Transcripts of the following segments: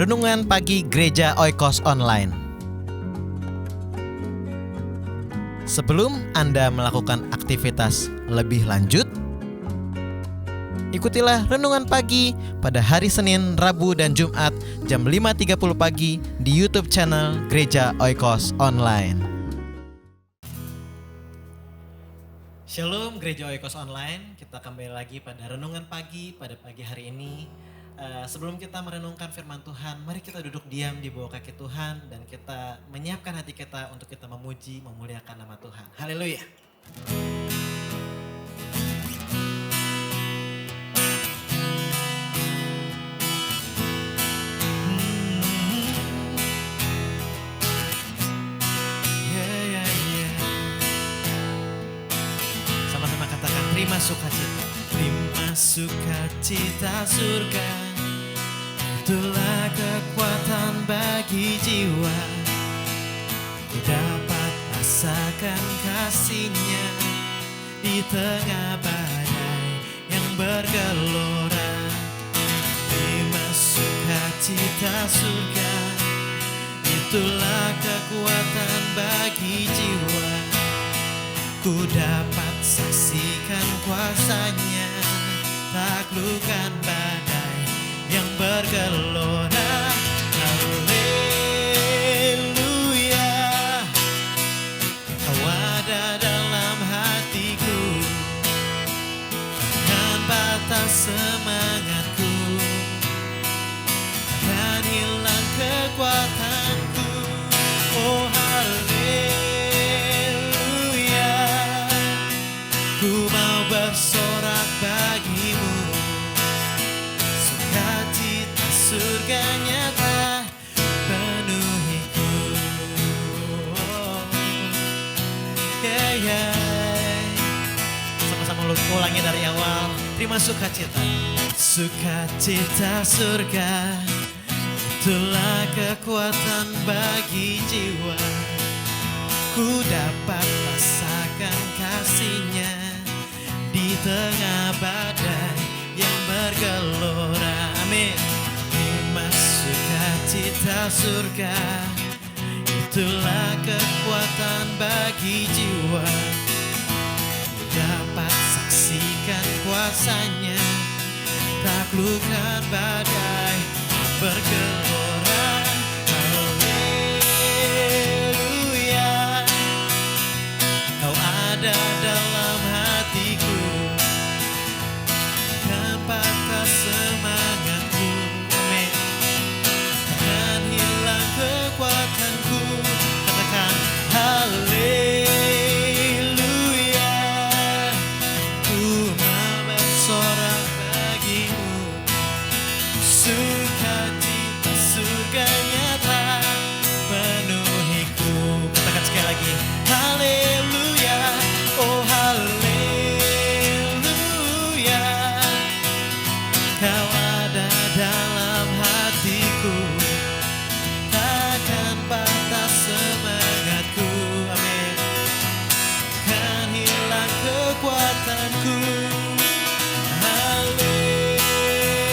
Renungan Pagi Gereja Oikos Online. Sebelum Anda melakukan aktivitas lebih lanjut, ikutilah Renungan Pagi pada hari Senin, Rabu, dan Jumat jam 5.30 pagi di YouTube channel Gereja Oikos Online. Shalom Gereja Oikos Online, kita kembali lagi pada Renungan Pagi pada pagi hari ini. Sebelum kita merenungkan firman Tuhan, mari kita duduk diam di bawah kaki Tuhan dan kita menyiapkan hati kita untuk kita memuji, memuliakan nama Tuhan. Haleluya. Sama-sama katakan terima sukacita. Terima sukacita surga, itulah kekuatan bagi jiwa. Ku dapat rasakan kasih-Nya di tengah badai yang bergelora. Terima sukacita surga, itulah kekuatan bagi jiwa. Ku dapat saksikan kuasa-Nya, taklukkan badai yang bergelora. Haleluya, Kau ada dalam hatiku, takkan patah semangatku, takkan hilang kekuatanku. Oh haleluya, ku mau bersorak bagimu. Sukacita surganya telah penuhiku. Sama-sama ulangi dari awal. Terima sukacita. Sukacita surga, itulah kekuatan bagi jiwa. Ku dapat rasakan kasih-Nya di tengah badai yang bergelora. Amin. Terima sukacita surga, itulah kekuatan bagi jiwa. Ku dapat saksikan kuasa-Nya, taklukkan badai bergelora. Haleluya, Kau ada dalam hatiku, takkan patah semangatku. Amin. Takkan hilang kekuatanku. Katakan haleluya, ku mau bersorak bagimu. Sukacita surganya telah penuhiku. Katakan sekali lagi, haleluya, oh haleluya, Kau ada dalam hatiku, takkan patah semangatku. Amin. Takkan hilang kekuatanku.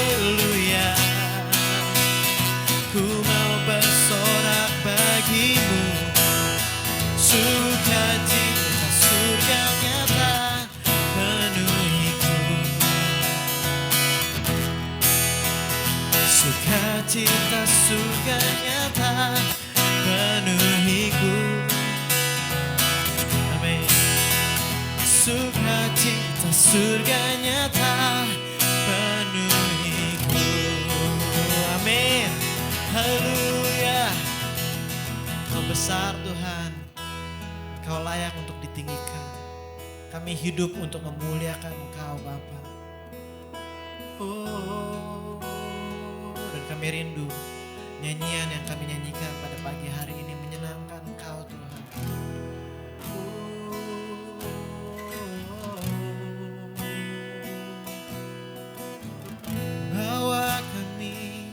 Haleluya, ku mau bersorak bagimu. Sukacita surganya telah penuhiku. Sukacita surganya telah penuhiku. Amin. Sukacita surganya telah penuhiku. Amin. Haleluya. Kau besar Tuhan, Kau layak untuk ditinggikan. Kami hidup untuk memuliakan Engkau Bapa. Oh, dan kami rindu nyanyian yang kami nyanyikan pada pagi hari ini menyenangkan Engkau Tuhan. Bawa kami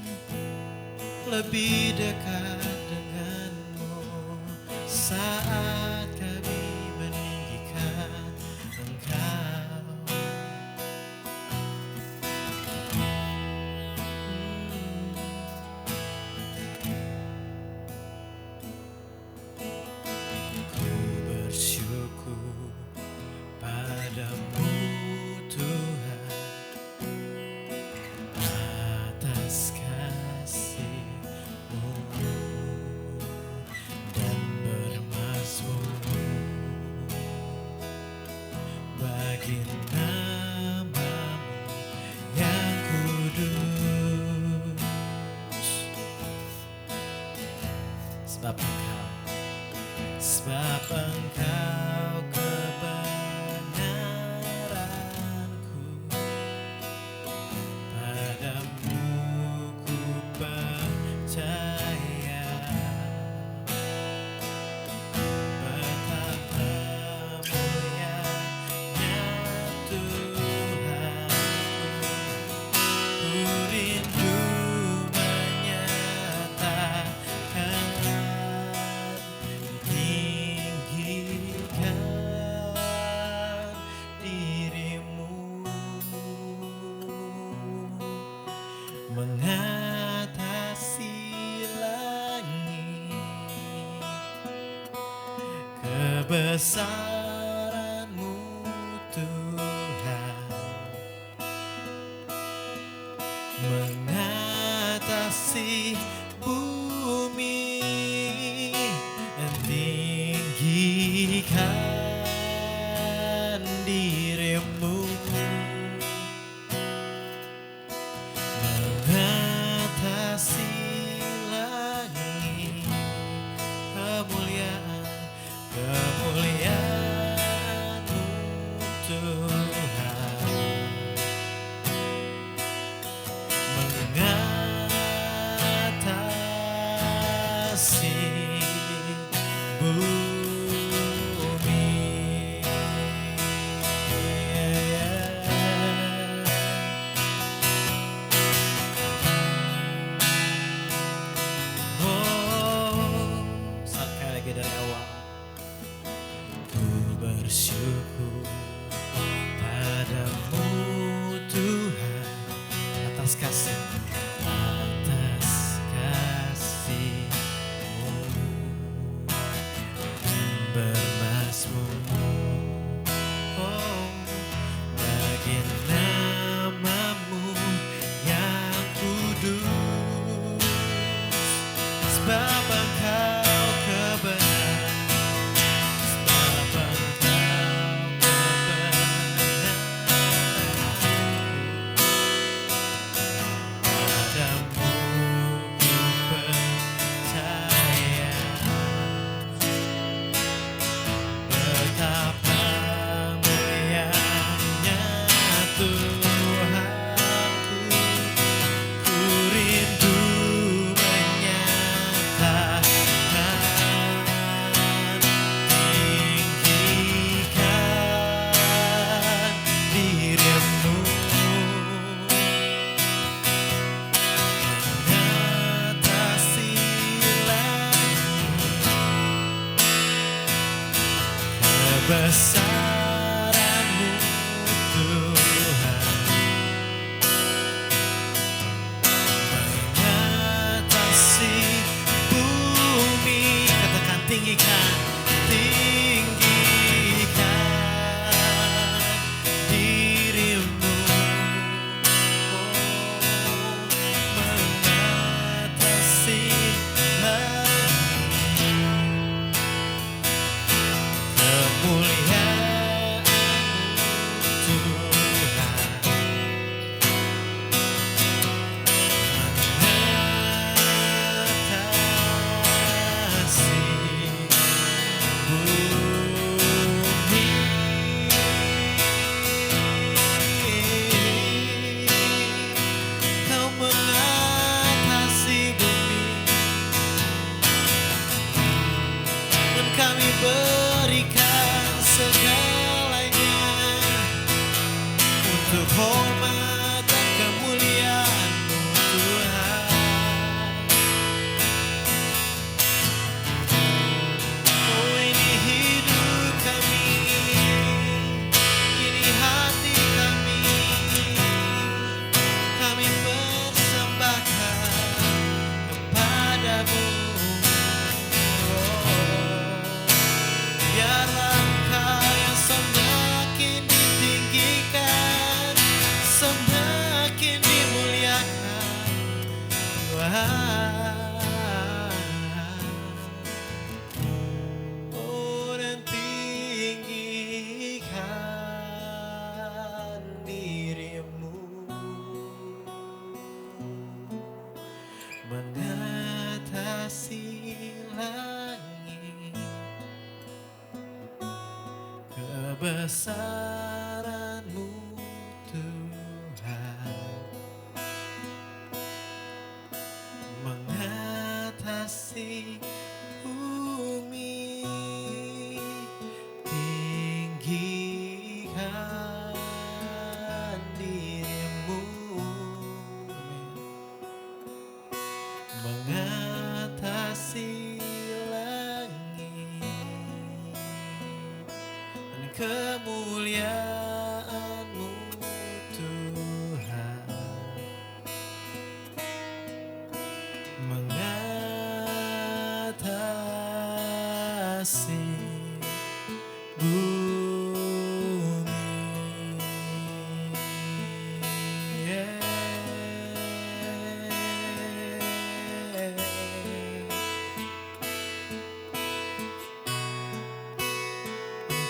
lebih dekat denganmu saat kami meninggikan Engkau. bagi namamu yang kudus. Sebab engkau kebenaranku, padamu ku percaya. Betapa mulianya Tuhanku, ku rindu menyatakan tinggikan dirimu, mengatasi langit. Kebesaran-Mu Tuhan mengatasi bumi, tinggikan dirimu, mengatasi langit. Kemuliaan-Mu Tuhan mengatasi bumi. Sekali lagi dari awal. Ku bersyukur padamu Tuhan atas kasih-Mu, bermazmur, oh, bagi namamu yang kudus. Sebab engkau kebenaran, sebab engkau kebenaran, padamu ku percaya. Betapa mulianya Tuhanku, ku rindu menyatakan tinggikan dirimu, mengatasi langit. Kebesaran-Mu Tuhan mengatasi bumi. Katakan tinggikan, tinggikan dirimu, oh, mengatasi langit. Kemuliaan-Mu kebesaran-Mu Tuhan, mengatasi bumi, tinggikan diri-Mu, mengatasi langit dan kemuliaan-Mu Tuhan, mengatasi bumi.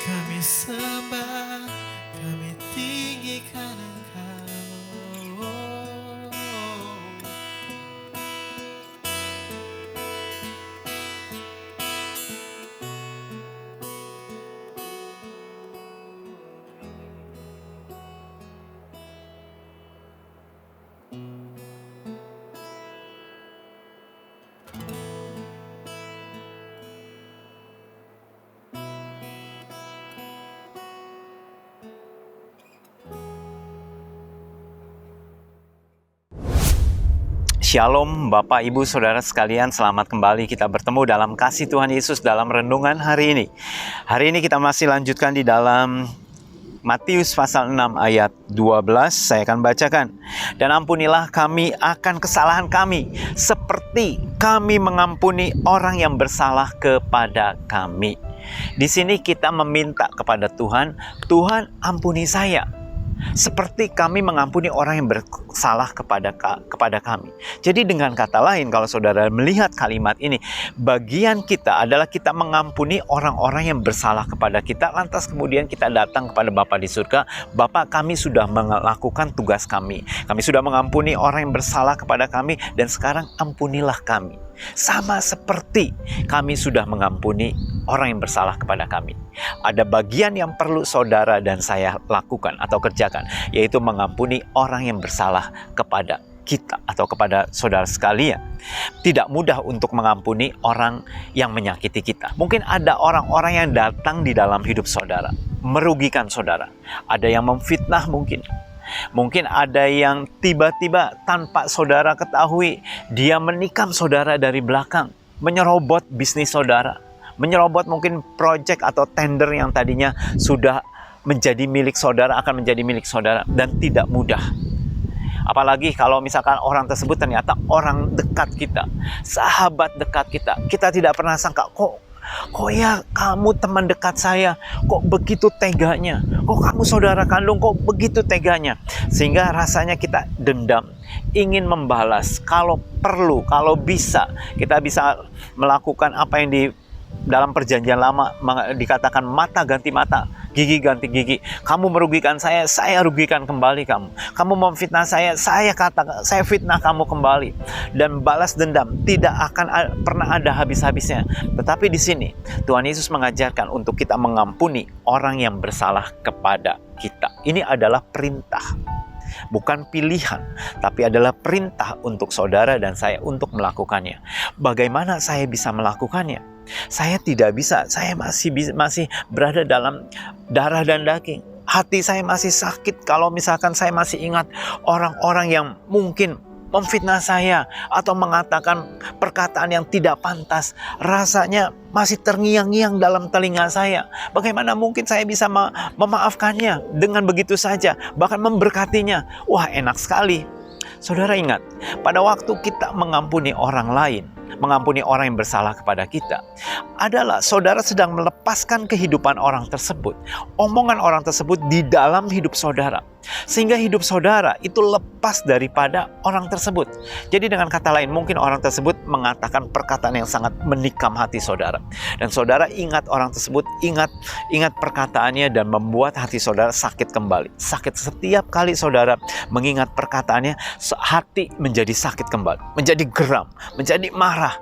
Kami sembah, kami tinggikan Engkau. Shalom Bapak Ibu Saudara sekalian, selamat kembali kita bertemu dalam kasih Tuhan Yesus dalam renungan hari ini. Hari ini kita masih lanjutkan di dalam Matius pasal 6 ayat 12, saya akan bacakan. Dan ampunilah kami akan kesalahan kami, seperti kami mengampuni orang yang bersalah kepada kami. Di sini kita meminta kepada Tuhan, Tuhan ampuni saya, seperti kami mengampuni orang yang bersalah kepada kami. Jadi dengan kata lain, kalau saudara melihat kalimat ini, bagian kita adalah kita mengampuni orang-orang yang bersalah kepada kita. Lantas kemudian kita datang kepada Bapa di surga, Bapa, kami sudah melakukan tugas kami. Kami sudah mengampuni orang yang bersalah kepada kami, dan sekarang ampunilah kami. Sama seperti kami sudah mengampuni orang yang bersalah kepada kami. Ada bagian yang perlu saudara dan saya lakukan atau kerjakan, yaitu mengampuni orang yang bersalah kepada kita atau kepada saudara sekalian. Tidak mudah untuk mengampuni orang yang menyakiti kita. Mungkin ada orang-orang yang datang di dalam hidup saudara, merugikan saudara. Ada yang memfitnah mungkin. Mungkin ada yang tiba-tiba tanpa saudara ketahui, dia menikam saudara dari belakang, menyerobot bisnis saudara, menyerobot mungkin proyek atau tender yang tadinya sudah menjadi milik saudara, akan menjadi milik saudara, dan tidak mudah. Apalagi kalau misalkan orang tersebut ternyata orang dekat kita, sahabat dekat kita. Kita tidak pernah sangka, kok ya kamu teman dekat saya, kok begitu teganya, kok kamu saudara kandung, kok begitu teganya. Sehingga rasanya kita dendam, ingin membalas. Kalau perlu, kalau bisa, kita bisa melakukan apa yang di dalam perjanjian lama dikatakan mata ganti mata, gigi ganti gigi. Kamu merugikan saya rugikan kembali kamu. Kamu memfitnah saya fitnah kamu kembali. Dan balas dendam tidak akan pernah ada habis-habisnya. Tetapi di sini Tuhan Yesus mengajarkan untuk kita mengampuni orang yang bersalah kepada kita. Ini adalah perintah. Bukan pilihan, tapi adalah perintah untuk saudara dan saya untuk melakukannya. Bagaimana saya bisa melakukannya? Saya tidak bisa, saya masih berada dalam darah dan daging. Hati saya masih sakit kalau misalkan saya masih ingat orang-orang yang mungkin memfitnah saya atau mengatakan perkataan yang tidak pantas. Rasanya masih terngiang-ngiang dalam telinga saya. Bagaimana mungkin saya bisa memaafkannya dengan begitu saja, bahkan memberkatinya? Wah, enak sekali. Saudara ingat, pada waktu kita mengampuni orang lain, mengampuni orang yang bersalah kepada kita, adalah saudara sedang melepaskan kehidupan orang tersebut, omongan orang tersebut di dalam hidup saudara. Sehingga hidup saudara itu lepas daripada orang tersebut. Jadi dengan kata lain, mungkin orang tersebut mengatakan perkataan yang sangat menikam hati saudara. Dan saudara ingat orang tersebut, ingat perkataannya dan membuat hati saudara sakit kembali. Sakit setiap kali saudara mengingat perkataannya, hati menjadi sakit kembali, menjadi geram, menjadi marah.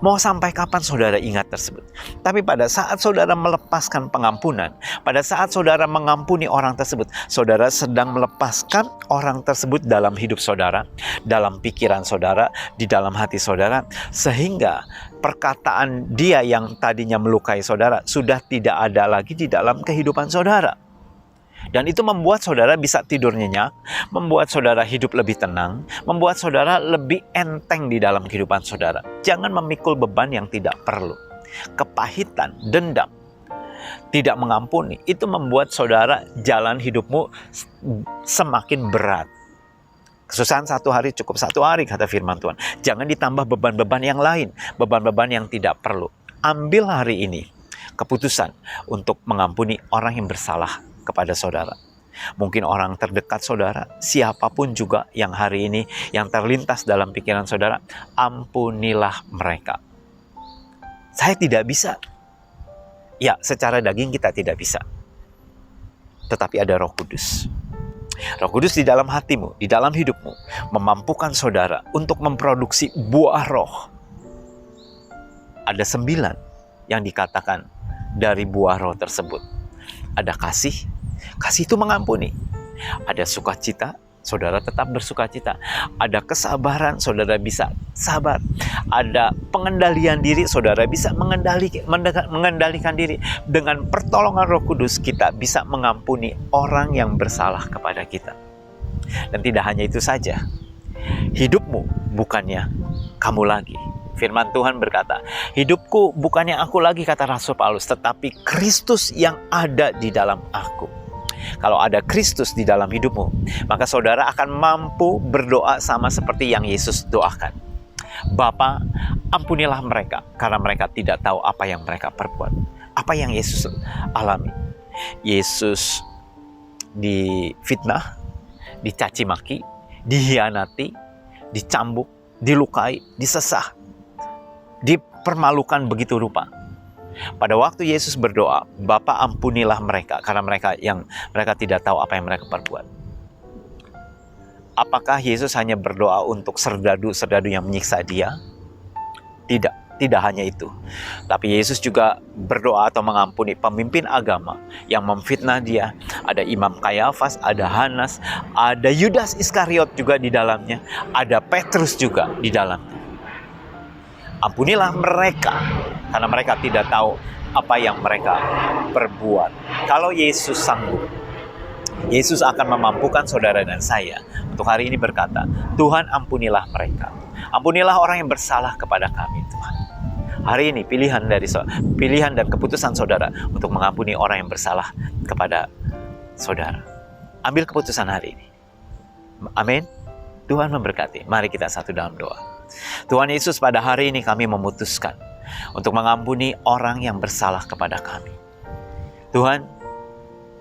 Mau sampai kapan saudara ingat tersebut? Tapi pada saat saudara melepaskan pengampunan, pada saat saudara mengampuni orang tersebut, saudara sedang melepaskan orang tersebut dalam hidup saudara, dalam pikiran saudara, di dalam hati saudara, sehingga perkataan dia yang tadinya melukai saudara sudah tidak ada lagi di dalam kehidupan saudara. Dan itu membuat saudara bisa tidur nyenyak, membuat saudara hidup lebih tenang, membuat saudara lebih enteng di dalam kehidupan saudara. Jangan memikul beban yang tidak perlu. Kepahitan, dendam, tidak mengampuni, itu membuat saudara jalan hidupmu semakin berat. Kesusahan satu hari cukup satu hari, kata firman Tuhan. Jangan ditambah beban-beban yang lain, beban-beban yang tidak perlu. Ambil hari ini keputusan untuk mengampuni orang yang bersalah kepada saudara. Mungkin orang terdekat saudara, siapapun juga yang hari ini yang terlintas dalam pikiran saudara, ampunilah mereka. Saya tidak bisa. Ya, secara daging kita tidak bisa. Tetapi ada Roh Kudus. Roh Kudus di dalam hatimu, di dalam hidupmu, memampukan saudara untuk memproduksi buah roh. Ada 9 yang dikatakan dari buah roh tersebut. Ada kasih, kasih itu mengampuni. Ada sukacita, saudara tetap bersukacita. Ada kesabaran, saudara bisa sabar. Ada pengendalian diri, saudara bisa mengendalikan diri. Dengan pertolongan Roh Kudus, kita bisa mengampuni orang yang bersalah kepada kita. Dan tidak hanya itu saja, hidupmu bukannya kamu lagi. Firman Tuhan berkata, hidupku bukannya aku lagi, kata Rasul Paulus, tetapi Kristus yang ada di dalam aku. Kalau ada Kristus di dalam hidupmu, maka saudara akan mampu berdoa sama seperti yang Yesus doakan. Bapa, ampunilah mereka, karena mereka tidak tahu apa yang mereka perbuat. Apa yang Yesus alami? Yesus difitnah, dicaci maki, dihianati, dicambuk, dilukai, disesah, dipermalukan begitu rupa. Pada waktu Yesus berdoa, Bapa ampunilah mereka, karena mereka tidak tahu apa yang mereka perbuat. Apakah Yesus hanya berdoa untuk serdadu-serdadu yang menyiksa dia? Tidak hanya itu. Tapi Yesus juga berdoa atau mengampuni pemimpin agama yang memfitnah dia. Ada Imam Kayafas, ada Hanas, ada Yudas Iskariot juga di dalamnya, ada Petrus juga di dalamnya. Ampunilah mereka, karena mereka tidak tahu apa yang mereka perbuat. Kalau Yesus sanggup, Yesus akan memampukan saudara dan saya untuk hari ini berkata, Tuhan ampunilah mereka. Ampunilah orang yang bersalah kepada kami, Tuhan. Hari ini pilihan dan keputusan saudara untuk mengampuni orang yang bersalah kepada saudara. Ambil keputusan hari ini. Amin. Tuhan memberkati. Mari kita satu dalam doa. Tuhan Yesus, pada hari ini kami memutuskan untuk mengampuni orang yang bersalah kepada kami. Tuhan,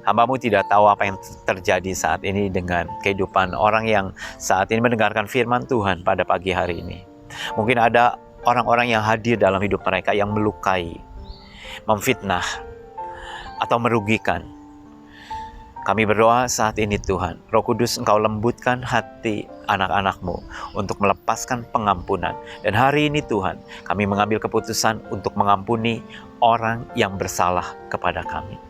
hamba-Mu tidak tahu apa yang terjadi saat ini dengan kehidupan orang yang saat ini mendengarkan firman Tuhan pada pagi hari ini. Mungkin ada orang-orang yang hadir dalam hidup mereka yang melukai, memfitnah, atau merugikan. Kami berdoa saat ini Tuhan, Roh Kudus Engkau lembutkan hati anak-anak-Mu untuk melepaskan pengampunan. Dan hari ini Tuhan, kami mengambil keputusan untuk mengampuni orang yang bersalah kepada kami.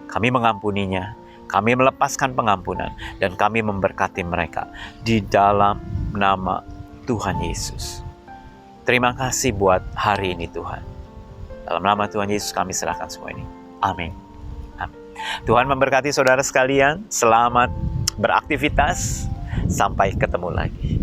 Kami mengampuninya, kami melepaskan pengampunan, dan kami memberkati mereka di dalam nama Tuhan Yesus. Terima kasih buat hari ini Tuhan. Dalam nama Tuhan Yesus kami serahkan semua ini. Amin. Tuhan memberkati saudara sekalian. Selamat beraktivitas. Sampai ketemu lagi.